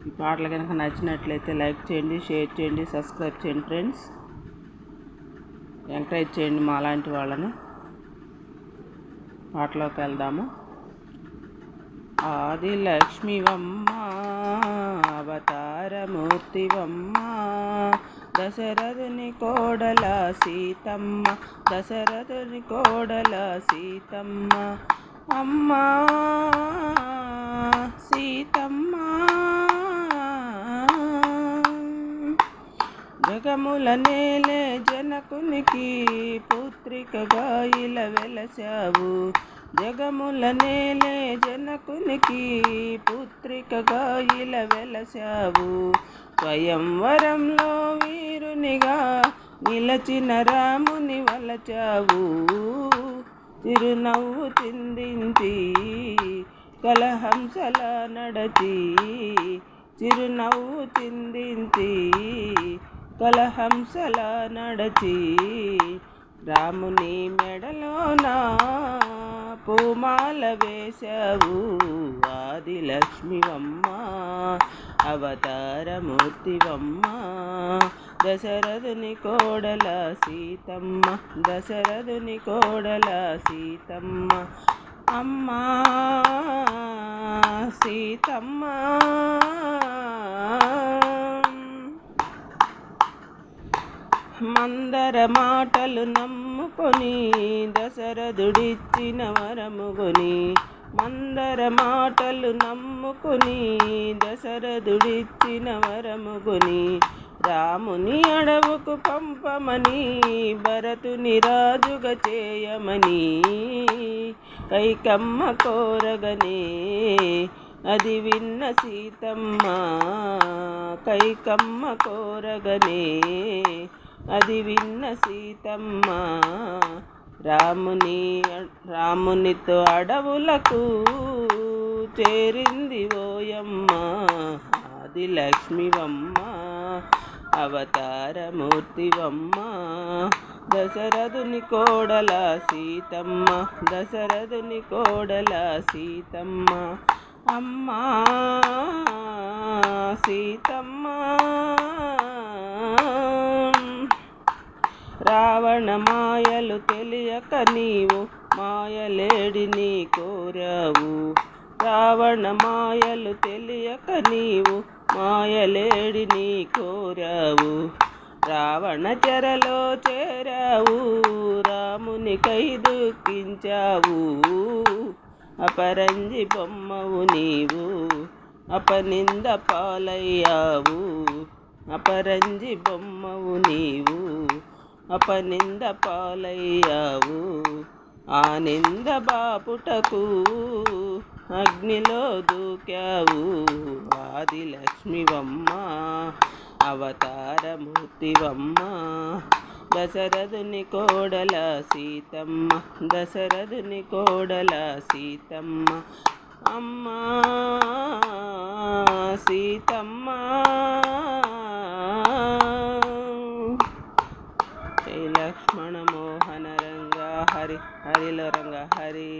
ఈ పాటలు కనుక నచ్చినట్లయితే లైక్ చేయండి, షేర్ చేయండి, సబ్స్క్రైబ్ చేయండి ఫ్రెండ్స్. ఎంకరేజ్ చేయండి మా లాంటి వాళ్ళని. పాటలోకి వెళ్దాము. ఆది లక్ష్మివమ్మ అవతారమూర్తివమ్మ, దశరథుని కోడల సీతమ్మ, దశరథుని కోడల సీతమ్మ, అమ్మా సీతమ్మ. జగముల నేలే జనకునికి పుత్రికగా ఇలా వెలసావు, జగముల నేలే జనకునికి పుత్రికగా ఇలా వెలసావు, స్వయంవరంలో వీరునిగా నిలచిన రాముని వలచావు, చిరునవ్వు చిందించి కలహంసల నడచి, చిరునవ్వు చిందించి కలహంసల నడచి, రాముని మెడలోన పూమాల వేశావు, ఆది లక్ష్మివమ్మ అవతారమూర్తివమ్మ, దశరథుని కోడల సీతమ్మ, దశరథుని కోడల సీతమ్మ, అమ్మా సీతమ్మ. మందర మాటలు నమ్ముకొని దశరథుడిచ్చిన వరముగొని, మందర మాటలు నమ్ముకొని దశరథుడిచ్చిన వరముగొని, రాముని అడవుకు పంపమని భరతుని రాజుగా చేయమని కైకమ్మ కోరగనే, అది విన్న సీతమ్మ, కైకమ్మ కోరగనే, అది విన్న సీతమ్మ, రామునితో అడవులకు చేరింది ఓయమ్మ, ఆది లక్ష్మివమ్మ అవతారమూర్తివమ్మ, దశరథుని కోడల సీతమ్మ, దశరథుని కోడల సీతమ్మ, అమ్మా సీతమ్మ. రావణ మాయలు తెలియక నీవు మాయలేడిని కోరావు, రావణ మాయలు తెలియక నీవు మాయలేడిని కోరావు, రావణ చెరలో చేరావు, రామునికై దుఃఖించావు, అపరంజి బొమ్మవు నీవు అపనింద పాలయ్యావు, అపరంజి బొమ్మవు నీవు అపనింద పాలయ్యావు, ఆ నింద బాపుటకు అగ్నిలో దూకావు, ఆది లక్ష్మివమ్మ అవతారమూర్తివమ్మ, దశరథుని కోడల సీతమ్మ, దశరథుని కోడల సీతమ్మ, అమ్మా సీతమ్మ. లక్ష్మణ మోహన రంగ హరి హరిల రంగ హరి.